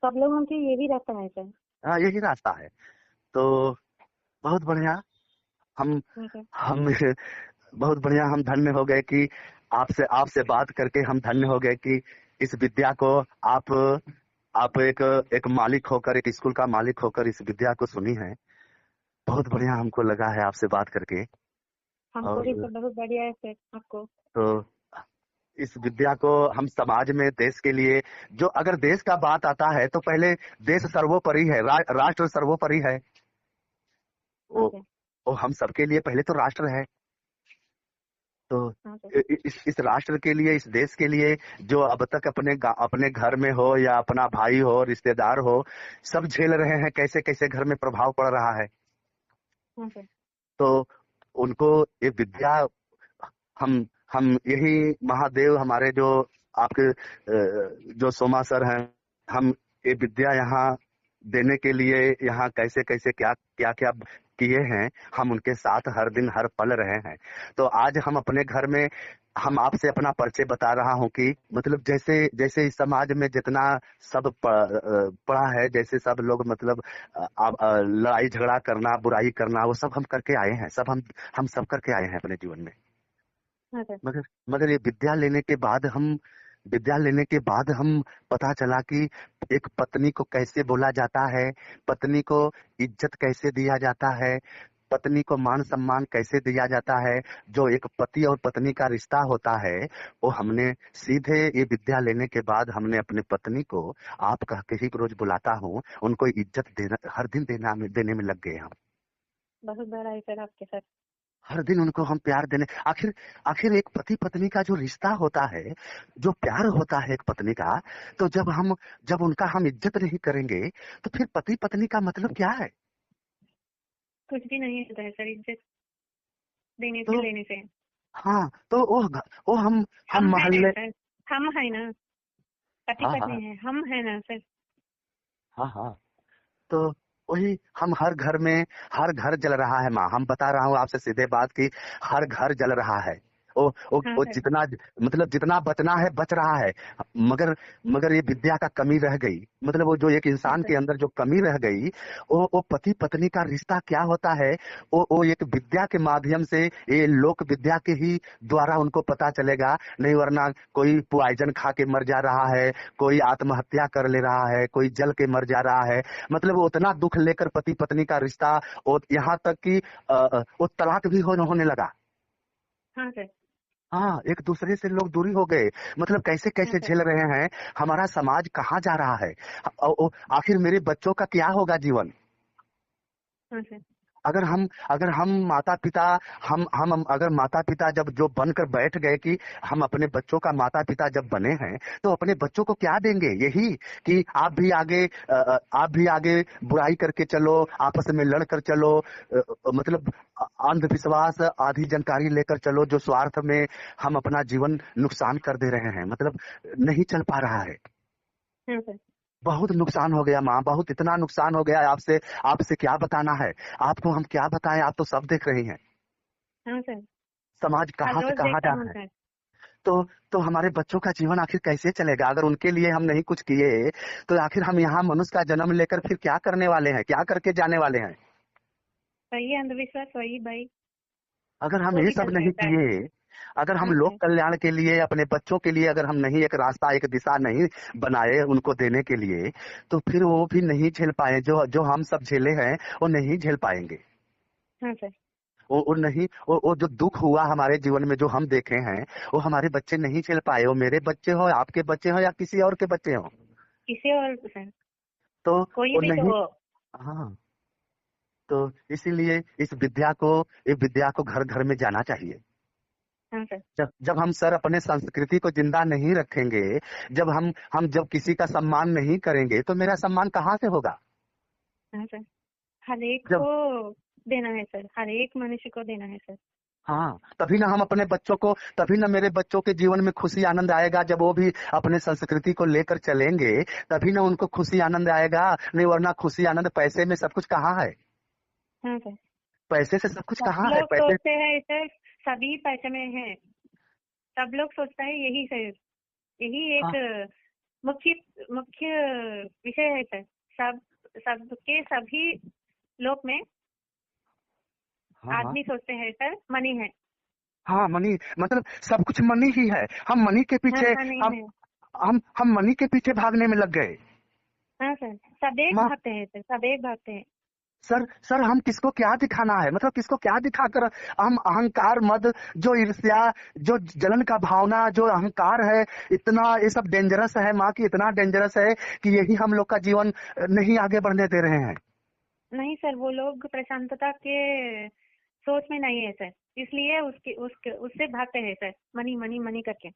सब लोगों की ये भी रहता है सर। हाँ, यही रास्ता है। तो बहुत बढ़िया। हम ठीक है। हम बहुत बढ़िया, हम धन्य हो गए कि आपसे आपसे बात करके हम धन्य हो गए कि इस विद्या को आप आप एक मालिक होकर, एक स्कूल का मालिक होकर इस विद्या को सुनी है। बहुत बढ़िया हमको लगा है आपसे बात करके। हमको भी और सर बहुत बढ़िया है सर आपको। तो इस विद्या को हम समाज में, देश के लिए, जो अगर देश का बात आता है तो पहले देश सर्वोपरि है, राष्ट्र सर्वोपरि है। हाँ वो सर। वो हम सबके लिए पहले तो राष्ट्र है। तो हाँ सर। इस राष्ट्र के लिए, इस देश के लिए, जो अब तक अपने घर में हो या अपना भाई हो, रिश्तेदार हो, सब झेल रहे हैं, कैसे कैसे घर में प्रभाव पड़ रहा है। हाँ सर। तो उनको ये विद्या, हम हम यही महादेव हमारे जो आपके जो सोमा सर हैं, हम ये विद्या यहाँ देने के लिए यहाँ कैसे कैसे क्या क्या क्या किए हैं, हम उनके साथ हर दिन हर पल रहे हैं। तो आज हम अपने घर में, हम आपसे अपना परिचय बता रहा हूँ कि मतलब जैसे जैसे इस समाज में जितना सब पड़ा है, जैसे सब लोग मतलब लड़ाई झगड़ा करना, बुराई करना, वो सब हम करके आए हैं, सब हम सब करके आए हैं अपने जीवन में। हाँ सर। मगर मगर ये विद्या लेने के बाद हम पता चला कि एक पत्नी को कैसे बोला जाता है, पत्नी को इज्जत कैसे दिया जाता है, पत्नी को मान सम्मान कैसे दिया जाता है। जो एक पति और पत्नी का रिश्ता होता है, वो हमने सीधे ये विद्या लेने के बाद हमने अपने पत्नी को आप कह के ही रोज बुलाता हूँ, उनको इज्जत देना हर दिन देने में लग गए हम। बहुत बड़ा है सर आपके साथ। हर दिन उनको हम प्यार देने, आखिर आखिर एक पति पत्नी का जो रिश्ता होता है, जो प्यार होता है एक पत्नी का, तो जब उनका हम इज्जत नहीं करेंगे तो फिर पति पत्नी का मतलब क्या है? कुछ भी नहीं होता है सर इज्जत देने से तो लेने से। हाँ, तो वो हम हम है ना मोहल्ले। सर। हम है ना। पति हाँ हाँ पत्नी है, हम है ना सर। हाँ हाँ। तो वही हम हर घर जल रहा है माँ, हम बता रहा हूँ आपसे सीधे बात की, हर घर जल रहा है। हाँ वो सर। जितना मतलब जितना बचना है बच रहा है। मगर मगर ये विद्या का कमी रह गई, मतलब वो जो एक हाँ इंसान सर। के अंदर जो कमी रह गई, वो पति पत्नी का रिश्ता क्या होता है, वो एक विद्या के माध्यम से, ये लोक विद्या के ही द्वारा उनको पता चलेगा। नहीं वरना कोई पॉइजन खा के मर जा रहा है, कोई आत्महत्या कर ले रहा है, कोई जल के मर जा रहा है। मतलब वो उतना दुख लेकर पति पत्नी का रिश्ता, और यहाँ तक कि वो तलाक भी होने लगा। हाँ सर। हाँ, एक दूसरे से लोग दूरी हो गए। मतलब कैसे हाँ कैसे सर। झेल रहे हैं। हमारा समाज कहाँ जा रहा है? आखिर मेरे बच्चों का क्या होगा जीवन? हाँ सर। अगर हम माता पिता, हम अगर माता पिता जब जो बनकर बैठ गए कि हम अपने बच्चों का माता पिता जब बने हैं, तो अपने बच्चों को क्या देंगे? यही कि आप भी आगे बुराई करके चलो, आपस में लड़ कर चलो, मतलब अंधविश्वास आधी जानकारी लेकर चलो, जो स्वार्थ में हम अपना जीवन नुकसान कर दे रहे हैं। मतलब नहीं चल पा रहा है। हाँ सर। बहुत नुकसान हो गया माँ, बहुत इतना नुकसान हो गया। आपसे आपसे क्या बताना है? आपको हम क्या बताएं, आप तो सब देख रही हैं। हाँ सर। समाज हर कहाँ से रोज कहाँ देखता जा हूँ रहा है। सर। तो हमारे बच्चों का जीवन आखिर कैसे चलेगा अगर उनके लिए हम नहीं कुछ किए? तो आखिर हम यहाँ मनुष्य का जन्म लेकर फिर क्या करने वाले हैं, क्या करके जाने वाले हैं? वही अंधविश्वास, वही भाई। अगर हम वो ये भी सब चलता है नहीं सर। किए, अगर हम हाँ लोक सर। कल्याण के लिए अपने बच्चों के लिए अगर हम नहीं एक रास्ता, एक दिशा नहीं बनाए उनको देने के लिए, तो फिर वो भी नहीं झेल पाए। जो जो हम सब झेले हैं वो नहीं झेल पाएंगे। हाँ सर। वो नहीं, वो जो दुख हुआ हमारे जीवन में जो हम देखे हैं, वो हमारे बच्चे नहीं झेल पाए। वो मेरे बच्चे हो, आपके बच्चे हो, या किसी और के बच्चे हो, किसी और सर। तो कोई वो भी तो नहीं। हो। हाँ, तो इसीलिए इस विद्या को घर घर में जाना चाहिए। हाँ सर। जब जब हम सर अपने संस्कृति को जिंदा नहीं रखेंगे, जब हम जब किसी का सम्मान नहीं करेंगे, तो मेरा सम्मान कहाँ से होगा? हाँ सर। हर एक जब को देना है सर, हर एक मनुष्य को देना है सर। हाँ, तभी ना हम अपने बच्चों को, तभी ना मेरे बच्चों के जीवन में खुशी आनंद आएगा। जब वो भी अपने संस्कृति को लेकर चलेंगे, तभी ना उनको खुशी आनंद आएगा। नहीं वरना खुशी आनंद पैसे में सब कुछ कहाँ है? हाँ सर। पैसे से सब कुछ सब कहाँ है? लोग पैसे। सोचते हैं सर, सभी पैसे में है। सब लोग सोचता है यही सर। यही एक हाँ मुख्य मुख्य विषय है सर। सब सबके सभी लोक में हाँ हाँ आदमी सोचते हैं सर मनी है। हाँ, मनी मतलब सब कुछ मनी ही है। हम मनी के हाँ पीछे मनी हम है। हम मनी के पीछे भागने में लग गए। हाँ सर, सब एक माँ भागते हैं सर, सब एक भागते हैं। सर हम किसको क्या दिखाना है, मतलब किसको क्या दिखाकर हम अहंकार मद जो ईर्ष्या जो जलन का भावना जो अहंकार है, इतना ये सब डेंजरस है माँ की, इतना डेंजरस है कि यही हम लोग का जीवन नहीं आगे बढ़ने दे रहे हैं। नहीं सर, वो लोग प्रशांतता के सोच में नहीं है सर, इसलिए उससे भागते हैं सर, मनी मनी मनी करके।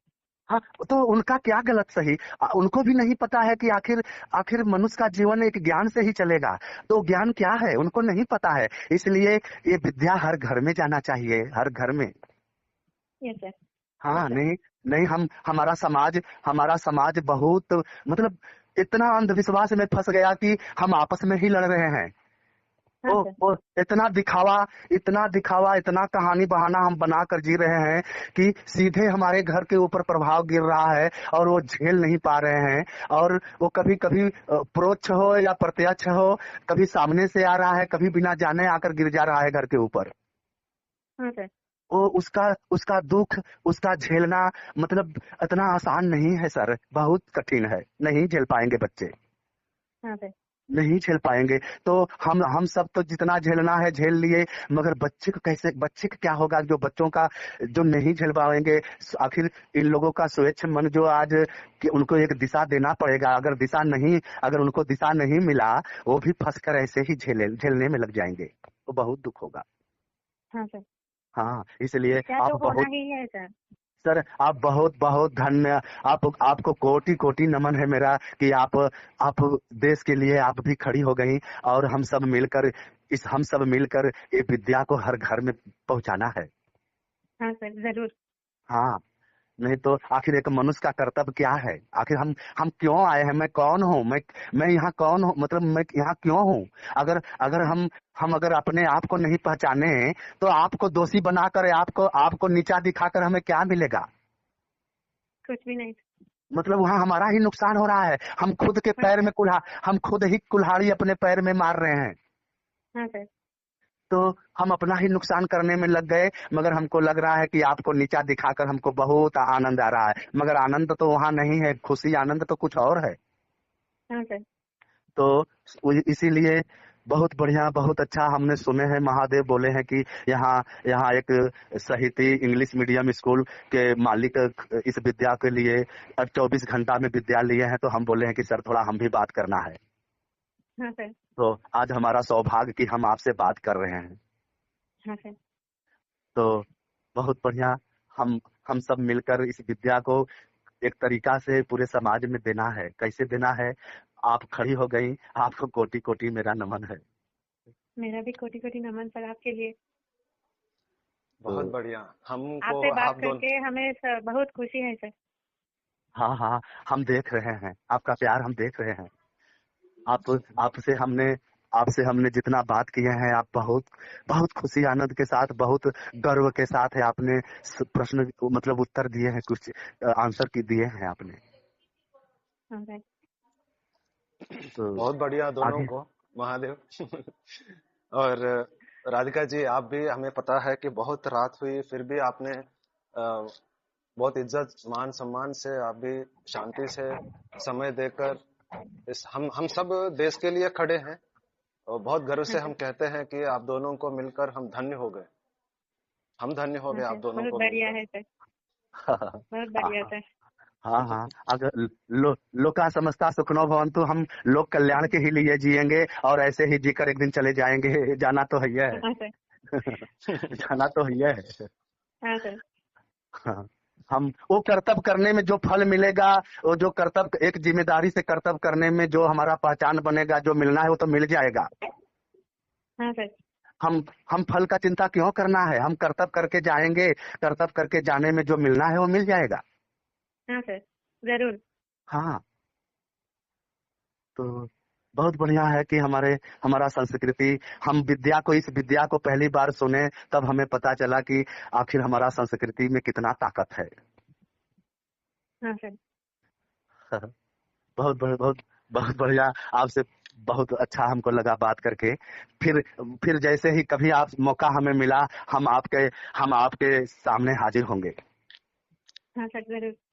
हाँ, तो उनका क्या गलत सही, उनको भी नहीं पता है कि आखिर आखिर मनुष्य का जीवन एक ज्ञान से ही चलेगा। तो ज्ञान क्या है उनको नहीं पता है, इसलिए ये विद्या हर घर में जाना चाहिए, हर घर में। Yes sir. हाँ नहीं नहीं, हम हमारा समाज बहुत मतलब इतना अंधविश्वास में फंस गया कि हम आपस में ही लड़ रहे हैं। हाँ सर। ओ इतना दिखावा इतना कहानी बहाना हम बना कर जी रहे हैं कि सीधे हमारे घर के ऊपर प्रभाव गिर रहा है और वो झेल नहीं पा रहे हैं। और वो कभी कभी परोक्ष हो या प्रत्यक्ष हो, कभी सामने से आ रहा है, कभी बिना जाने आकर गिर जा रहा है घर के ऊपर। हाँ सर। वो उसका उसका दुख उसका झेलना मतलब इतना आसान नहीं है सर, बहुत कठिन है, नहीं झेल पाएंगे बच्चे, हाँ सर। नहीं झेल पाएंगे। तो हम सब तो जितना झेलना है झेल लिए, मगर बच्चे को कैसे, बच्चे का क्या होगा जो बच्चों का जो नहीं झेल पाएंगे। आखिर इन लोगों का स्वेच्छ मन जो आज कि उनको एक दिशा देना पड़ेगा, अगर उनको दिशा नहीं मिला, वो भी फंस कर ऐसे ही झेलने में लग जाएंगे, तो बहुत दुख होगा। हाँ सर। हाँ, इसलिए क्या तो होना ही है सर। सर आप बहुत बहुत धन्य, आपको कोटि कोटि नमन है मेरा कि आप देश के लिए आप भी खड़ी हो गई, और हम सब मिलकर ये विद्या को हर घर में पहुंचाना है। हाँ सर, जरूर। हाँ, नहीं तो आखिर एक मनुष्य का कर्तव्य क्या है, आखिर हम क्यों आए हैं, मैं कौन हूँ, मैं यहाँ कौन हूँ, मतलब मैं यहाँ क्यों हूँ। अगर अगर हम अगर अपने आप को नहीं पहचाने तो आपको दोषी बनाकर आपको नीचा दिखाकर हमें क्या मिलेगा। कुछ भी नहीं। मतलब वहाँ हमारा ही नुकसान हो रहा है, हम खुद ही कुल्हाड़ी अपने पैर में मार रहे हैं। हाँ सर। तो हम अपना ही नुकसान करने में लग गए, मगर हमको लग रहा है कि आपको नीचा दिखाकर हमको बहुत आनंद आ रहा है, मगर आनंद तो वहाँ नहीं है, खुशी आनंद तो कुछ और है। हाँ सर। तो इसीलिए बहुत बढ़िया, बहुत अच्छा, हमने सुने हैं महादेव बोले हैं कि यहाँ यहाँ एक सहिती इंग्लिश मीडियम स्कूल के मालिक इस विद्या के लिए 24 घंटा में विद्या लिए हैं, तो हम बोले हैं कि सर थोड़ा हम भी बात करना है। हाँ सर। तो आज हमारा सौभाग्य कि हम आपसे बात कर रहे हैं। हाँ सर। तो बहुत बढ़िया, हम सब मिलकर इस विद्या को एक तरीका से पूरे समाज में देना है, कैसे देना है, आप खड़ी हो गई, आपको कोटि कोटि मेरा नमन है। मेरा भी कोटि कोटि नमन सर आपके लिए। बहुत तो बढ़िया। हमको आपसे बात आप दोनों करके हमें बहुत खुशी है सर। हाँ हाँ, हम देख रहे हैं आपका प्यार, हम देख रहे हैं। आप आपसे हमने जितना बात किए हैं, आप बहुत बहुत खुशी आनंद के साथ, बहुत गर्व के साथ है आपने प्रश्न मतलब उत्तर दिए हैं, कुछ आंसर की दिए हैं आपने। हाँ सर। तो बहुत बढ़िया दोनों आगे को, महादेव। और राधिका जी, आप भी, हमें पता है कि बहुत रात हुई, फिर भी आपने बहुत इज्जत मान सम्मान से आप भी शांति से समय देकर इस हम सब देश के लिए खड़े हैं, और बहुत गर्व हाँ से सर। हम कहते हैं कि आप दोनों को मिलकर हम धन्य हो गए, हम धन्य हो हाँ गए आप सर, दोनों बहुत को बढ़िया मिलकर। है सर। हाँ बहुत बढ़िया सर। हाँ, अगर लोका समस्ता सुखनो भवन्तु, हम लोक कल्याण के ही लिए जिएंगे और ऐसे ही जीकर एक दिन चले जाएंगे, जाना तो है हाँ सर। जाना तो है। हाँ सर। हाँ, हम वो कर्तव्य करने में जो फल मिलेगा, वो जो कर्तव्य एक जिम्मेदारी से कर्तव्य करने में जो हमारा पहचान बनेगा, जो मिलना है वो तो मिल जाएगा। हाँ सर। हम फल का चिंता क्यों करना है, हम कर्तव्य करके जाएंगे, कर्तव्य करके जाने में जो मिलना है वो मिल जाएगा। हाँ सर, जरूर। हाँ, तो बहुत बढ़िया है कि हमारा संस्कृति, इस विद्या को पहली बार सुने, तब हमें पता चला कि आखिर हमारा संस्कृति में कितना ताकत है। हाँ सर। बहुत बहुत बहुत बढ़िया। आपसे बहुत अच्छा हमको लगा बात करके। फिर जैसे ही कभी आप मौका हमें मिला, हम आपके सामने हाजिर होंगे। हाँ सर, जरूर।